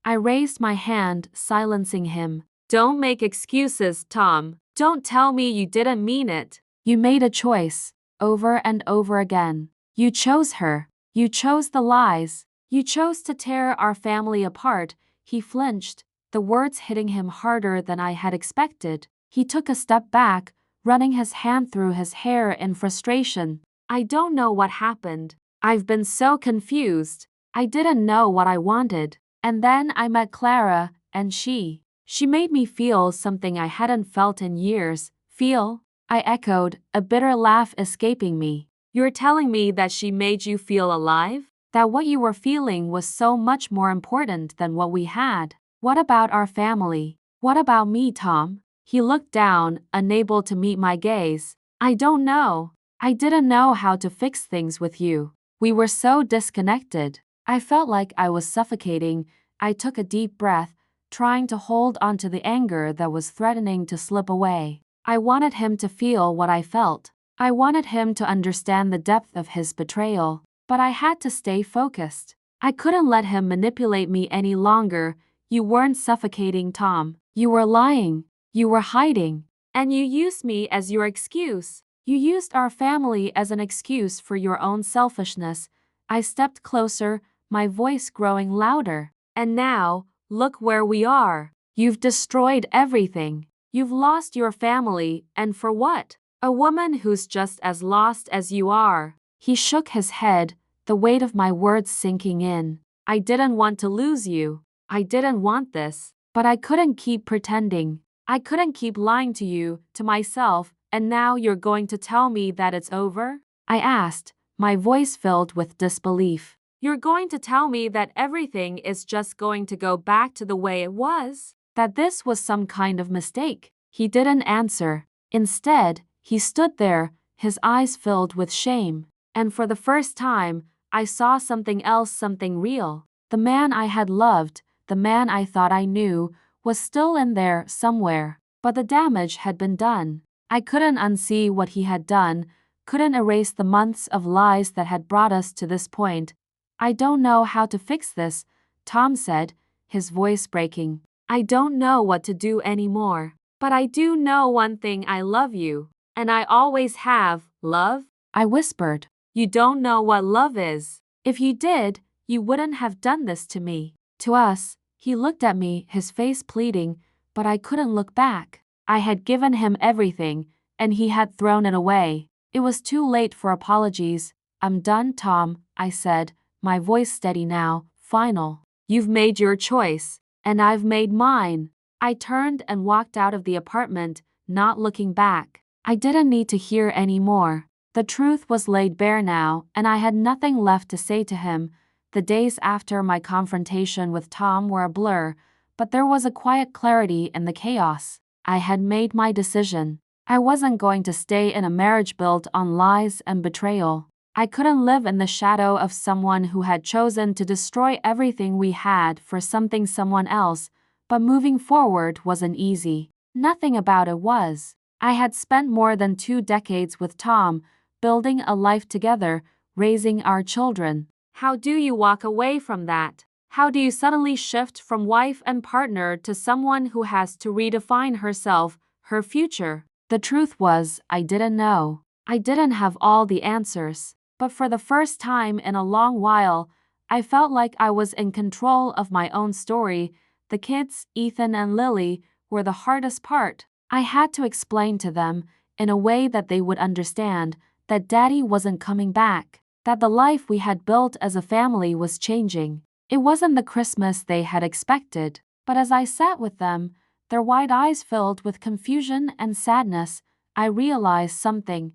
I raised my hand, silencing him. "Don't make excuses, Tom. Don't tell me you didn't mean it. You made a choice." Over and over again. "You chose her. You chose the lies. You chose to tear our family apart." He flinched, the words hitting him harder than I had expected. He took a step back, running his hand through his hair in frustration. "I don't know what happened. I've been so confused. I didn't know what I wanted. And then I met Clara, and she made me feel something I hadn't felt in years." "Feel?" I echoed, a bitter laugh escaping me. "You're telling me that she made you feel alive? That what you were feeling was so much more important than what we had? What about our family? What about me, Tom?" He looked down, unable to meet my gaze. "I don't know. I didn't know how to fix things with you. We were so disconnected." I felt like I was suffocating. I took a deep breath, trying to hold onto the anger that was threatening to slip away. I wanted him to feel what I felt. I wanted him to understand the depth of his betrayal, but I had to stay focused. I couldn't let him manipulate me any longer. "You weren't suffocating, Tom. You were lying. You were hiding. And you used me as your excuse. You used our family as an excuse for your own selfishness." I stepped closer, my voice growing louder. "And now, look where we are. You've destroyed everything. You've lost your family, and for what? A woman who's just as lost as you are." He shook his head, the weight of my words sinking in. "I didn't want to lose you. I didn't want this. But I couldn't keep pretending. I couldn't keep lying to you, to myself, and now you're going to tell me that it's over?" I asked, my voice filled with disbelief. "You're going to tell me that everything is just going to go back to the way it was? That this was some kind of mistake?" He didn't answer. Instead, he stood there, his eyes filled with shame. And for the first time, I saw something else, something real. The man I had loved, the man I thought I knew, was still in there somewhere. But the damage had been done. I couldn't unsee what he had done, couldn't erase the months of lies that had brought us to this point. "I don't know how to fix this," Tom said, his voice breaking. "I don't know what to do anymore. But I do know one thing: I love you. And I always have." "Love?" I whispered. "You don't know what love is. If you did, you wouldn't have done this to me." "To us." He looked at me, his face pleading, but I couldn't look back. I had given him everything, and he had thrown it away. It was too late for apologies. "I'm done, Tom," I said, my voice steady now, final. "You've made your choice, and I've made mine." I turned and walked out of the apartment, not looking back. I didn't need to hear any more. The truth was laid bare now, and I had nothing left to say to him. The days after my confrontation with Tom were a blur, but there was a quiet clarity in the chaos. I had made my decision. I wasn't going to stay in a marriage built on lies and betrayal. I couldn't live in the shadow of someone who had chosen to destroy everything we had for something someone else, but moving forward wasn't easy. Nothing about it was. I had spent more than 2 decades with Tom, building a life together, raising our children. How do you walk away from that? How do you suddenly shift from wife and partner to someone who has to redefine herself, her future? The truth was, I didn't know. I didn't have all the answers. But for the first time in a long while, I felt like I was in control of my own story, The kids, Ethan and Lily, were the hardest part. I had to explain to them, in a way that they would understand, that Daddy wasn't coming back, that the life we had built as a family was changing. It wasn't the Christmas they had expected, but as I sat with them, their wide eyes filled with confusion and sadness, I realized something.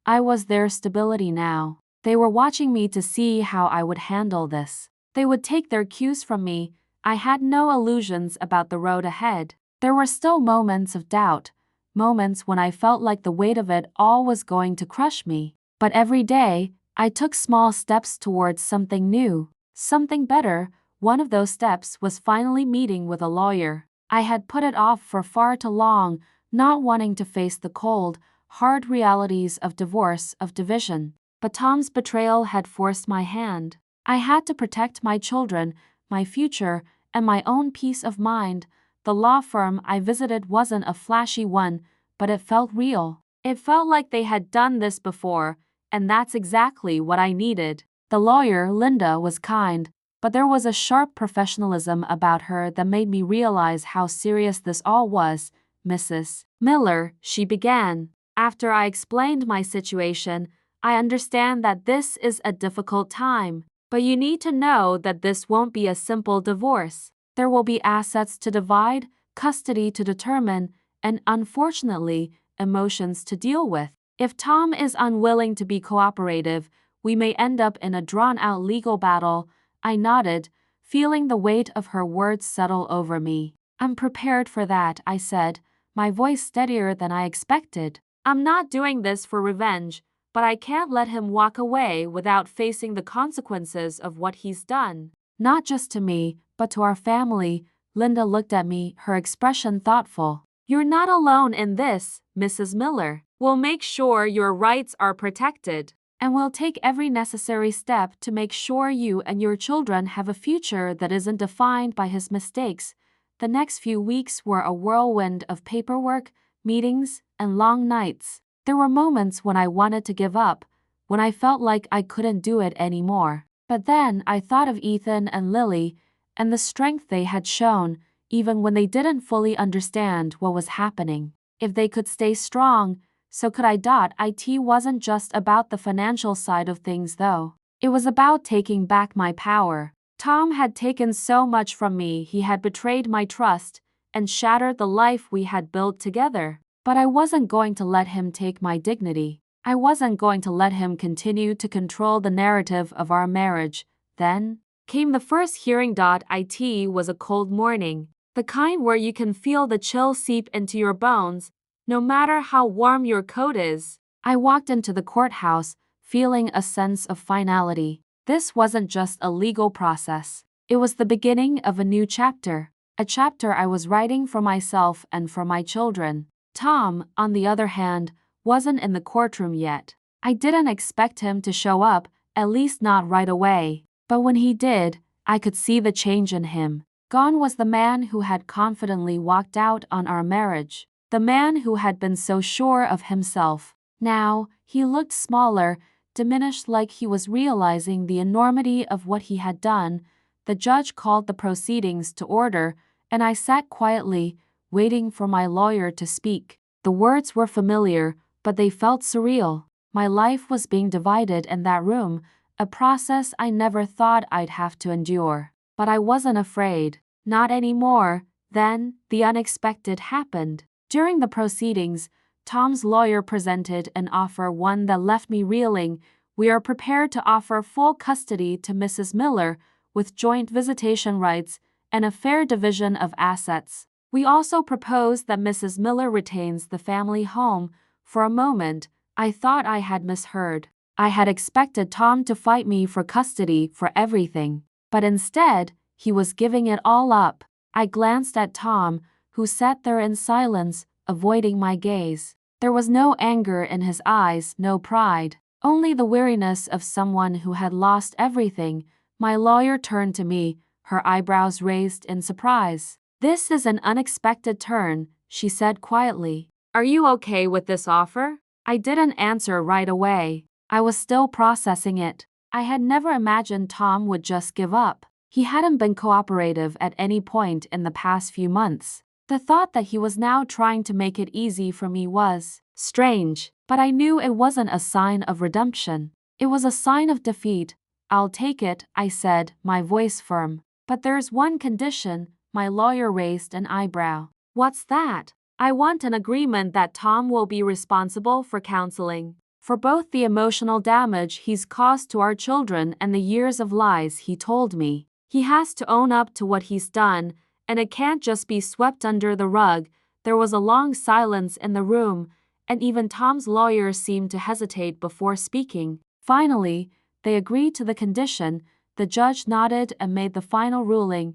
I was their stability now. They were watching me to see how I would handle this. They would take their cues from me. I had no illusions about the road ahead. There were still moments of doubt, moments when I felt like the weight of it all was going to crush me. But every day, I took small steps towards something new, something better. One of those steps was finally meeting with a lawyer. I had put it off for far too long, not wanting to face the cold, hard realities of divorce, of division. But Tom's betrayal had forced my hand. I had to protect my children, my future, and my own peace of mind. The law firm I visited wasn't a flashy one, but it felt real. It felt like they had done this before, and that's exactly what I needed. The lawyer, Linda, was kind, but there was a sharp professionalism about her that made me realize how serious this all was. Mrs. Miller, she began. After I explained my situation, I understand that this is a difficult time, but you need to know that this won't be a simple divorce. There will be assets to divide, custody to determine, and unfortunately, emotions to deal with. If Tom is unwilling to be cooperative, we may end up in a drawn-out legal battle. I nodded, feeling the weight of her words settle over me. I'm prepared for that, I said, my voice steadier than I expected. I'm not doing this for revenge, but I can't let him walk away without facing the consequences of what he's done. Not just to me, but to our family. Linda looked at me, her expression thoughtful. You're not alone in this, Mrs. Miller. We'll make sure your rights are protected, and we'll take every necessary step to make sure you and your children have a future that isn't defined by his mistakes. The next few weeks were a whirlwind of paperwork, meetings, and long nights. There were moments when I wanted to give up, when I felt like I couldn't do it anymore. But then I thought of Ethan and Lily, and the strength they had shown, even when they didn't fully understand what was happening. If they could stay strong, so could I. It wasn't just about the financial side of things though. It was about taking back my power. Tom had taken so much from me. He had betrayed my trust and shattered the life we had built together. But I wasn't going to let him take my dignity. I wasn't going to let him continue to control the narrative of our marriage. Then came the first hearing. It was a cold morning, the kind where you can feel the chill seep into your bones, no matter how warm your coat is. I walked into the courthouse, feeling a sense of finality. This wasn't just a legal process. It was the beginning of a new chapter, a chapter I was writing for myself and for my children. Tom, on the other hand, wasn't in the courtroom yet. I didn't expect him to show up, at least not right away. But when he did, I could see the change in him. Gone was the man who had confidently walked out on our marriage, the man who had been so sure of himself. Now, he looked smaller, diminished, like he was realizing the enormity of what he had done. The judge called the proceedings to order, and I sat quietly, waiting for my lawyer to speak. The words were familiar, but they felt surreal. My life was being divided in that room, a process I never thought I'd have to endure. But I wasn't afraid. Not anymore. Then, the unexpected happened. During the proceedings, Tom's lawyer presented an offer, one that left me reeling. We are prepared to offer full custody to Mrs. Miller, with joint visitation rights and a fair division of assets. We also propose that Mrs. Miller retains the family home. For a moment, I thought I had misheard. I had expected Tom to fight me for custody, for everything. But instead, he was giving it all up. I glanced at Tom, who sat there in silence, avoiding my gaze. There was no anger in his eyes, no pride, only the weariness of someone who had lost everything. My lawyer turned to me, her eyebrows raised in surprise. "This is an unexpected turn," she said quietly. "Are you okay with this offer?" I didn't answer right away. I was still processing it. I had never imagined Tom would just give up. He hadn't been cooperative at any point in the past few months. The thought that he was now trying to make it easy for me was strange, but I knew it wasn't a sign of redemption. It was a sign of defeat. "I'll take it," I said, my voice firm. "But there's one condition." My lawyer raised an eyebrow. "What's that?" "I want an agreement that Tom will be responsible for counseling, for both the emotional damage he's caused to our children and the years of lies he told me. He has to own up to what he's done, and it can't just be swept under the rug." There was a long silence in the room, and even Tom's lawyer seemed to hesitate before speaking. Finally, they agreed to the condition. The judge nodded and made the final ruling.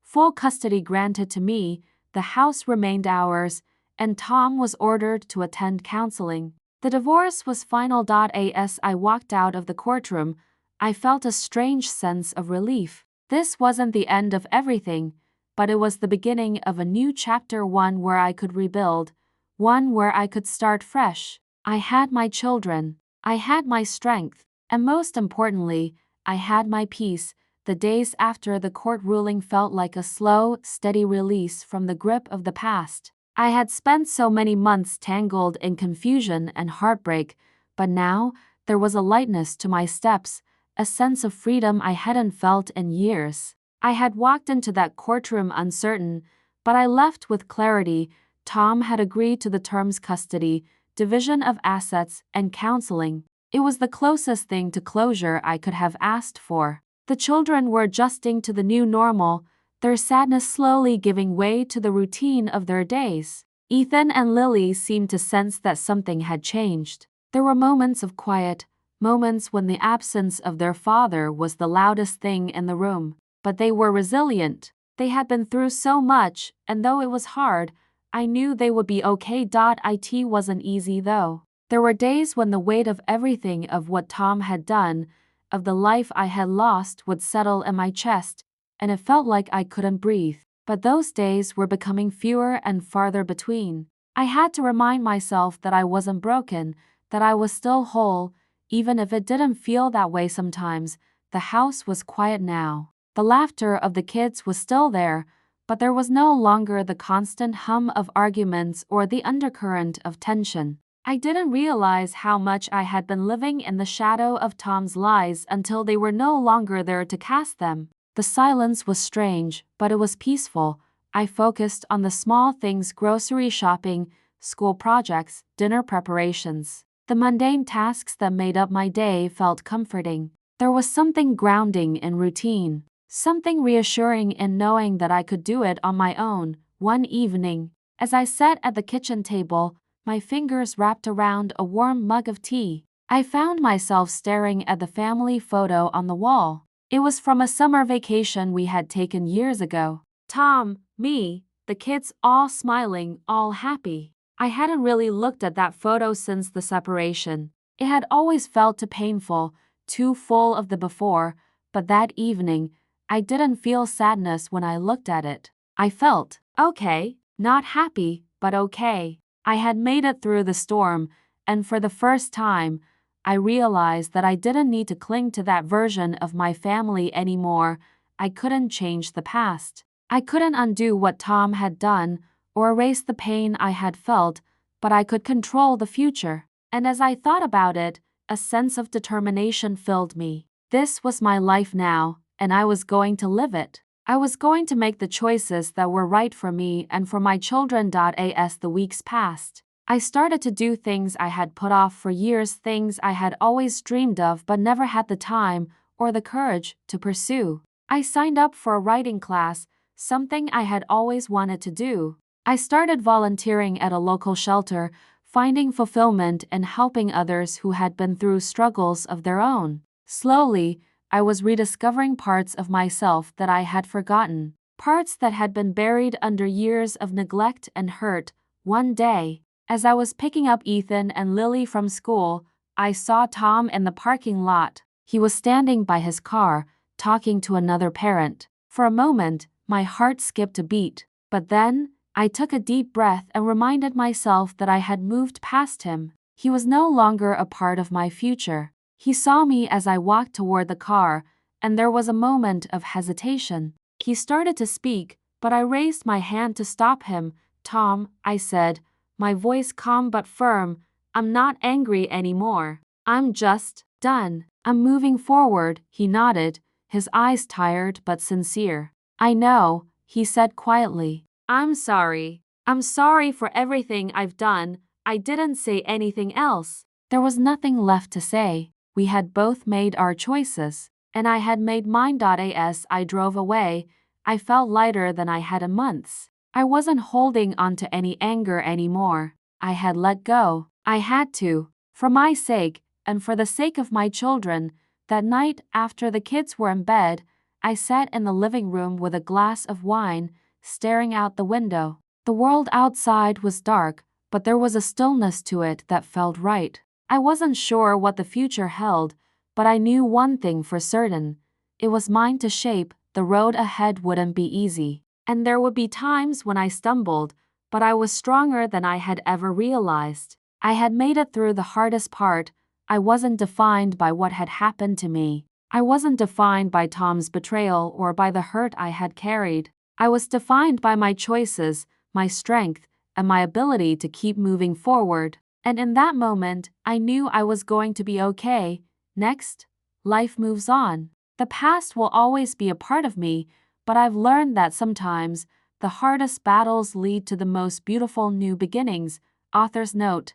Full custody granted to me, the house remained ours, and Tom was ordered to attend counseling. The divorce was final. As I walked out of the courtroom, I felt a strange sense of relief. This wasn't the end of everything, but it was the beginning of a new chapter, one where I could rebuild, one where I could start fresh. I had my children, I had my strength, and most importantly, I had my peace. The days after the court ruling felt like a slow, steady release from the grip of the past. I had spent so many months tangled in confusion and heartbreak, but now there was a lightness to my steps, a sense of freedom I hadn't felt in years. I had walked into that courtroom uncertain, but I left with clarity. Tom had agreed to the terms: custody, division of assets, and counseling. It was the closest thing to closure I could have asked for. The children were adjusting to the new normal, their sadness slowly giving way to the routine of their days. Ethan and Lily seemed to sense that something had changed. There were moments of quiet, moments when the absence of their father was the loudest thing in the room. But they were resilient. They had been through so much, and though it was hard, I knew they would be okay. It wasn't easy though. There were days when the weight of everything, of what Tom had done, of the life I had lost, would settle in my chest, and it felt like I couldn't breathe. But those days were becoming fewer and farther between. I had to remind myself that I wasn't broken, that I was still whole, even if it didn't feel that way sometimes. The house was quiet now. The laughter of the kids was still there, but there was no longer the constant hum of arguments or the undercurrent of tension. I didn't realize how much I had been living in the shadow of Tom's lies until they were no longer there to cast them. The silence was strange, but it was peaceful. I focused on the small things: grocery shopping, school projects, dinner preparations. The mundane tasks that made up my day felt comforting. There was something grounding in routine, something reassuring in knowing that I could do it on my own. One evening, as I sat at the kitchen table, my fingers wrapped around a warm mug of tea, I found myself staring at the family photo on the wall. It was from a summer vacation we had taken years ago. Tom, me, the kids, all smiling, all happy. I hadn't really looked at that photo since the separation. It had always felt too painful, too full of the before, but that evening, I didn't feel sadness when I looked at it. I felt okay, not happy, but okay. I had made it through the storm, and for the first time, I realized that I didn't need to cling to that version of my family anymore. I couldn't change the past. I couldn't undo what Tom had done or erase the pain I had felt, but I could control the future. And as I thought about it, a sense of determination filled me. This was my life now, and I was going to live it. I was going to make the choices that were right for me and for my children. As the weeks passed, I started to do things I had put off for years, things I had always dreamed of but never had the time or the courage to pursue. I signed up for a writing class, something I had always wanted to do. I started volunteering at a local shelter, finding fulfillment in helping others who had been through struggles of their own. Slowly, I was rediscovering parts of myself that I had forgotten, parts that had been buried under years of neglect and hurt. One day, as I was picking up Ethan and Lily from school, I saw Tom in the parking lot. He was standing by his car, talking to another parent. For a moment, my heart skipped a beat, but then, I took a deep breath and reminded myself that I had moved past him. He was no longer a part of my future. He saw me as I walked toward the car, and there was a moment of hesitation. He started to speak, but I raised my hand to stop him. "Tom," I said, my voice calm but firm, "I'm not angry anymore. I'm just done. I'm moving forward." He nodded, his eyes tired but sincere. "I know," he said quietly. "I'm sorry. I'm sorry for everything I've done." I didn't say anything else. There was nothing left to say. We had both made our choices, and I had made mine. As I drove away, I felt lighter than I had in months. I wasn't holding on to any anger anymore. I had let go. I had to, for my sake, and for the sake of my children. That night, after the kids were in bed, I sat in the living room with a glass of wine, staring out the window. The world outside was dark, but there was a stillness to it that felt right. I wasn't sure what the future held, but I knew one thing for certain. It was mine to shape. The road ahead wouldn't be easy, and there would be times when I stumbled, but I was stronger than I had ever realized. I had made it through the hardest part. I wasn't defined by what had happened to me. I wasn't defined by Tom's betrayal or by the hurt I had carried. I was defined by my choices, my strength, and my ability to keep moving forward. And in that moment, I knew I was going to be okay. Next, life moves on. The past will always be a part of me, but I've learned that sometimes the hardest battles lead to the most beautiful new beginnings. Author's note: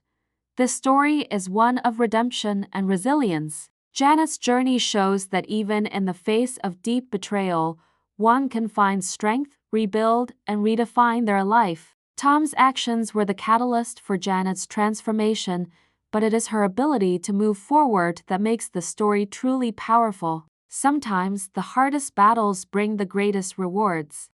this story is one of redemption and resilience. Janet's journey shows that even in the face of deep betrayal, one can find strength, rebuild, and redefine their life. Tom's actions were the catalyst for Janet's transformation, but it is her ability to move forward that makes the story truly powerful. Sometimes the hardest battles bring the greatest rewards.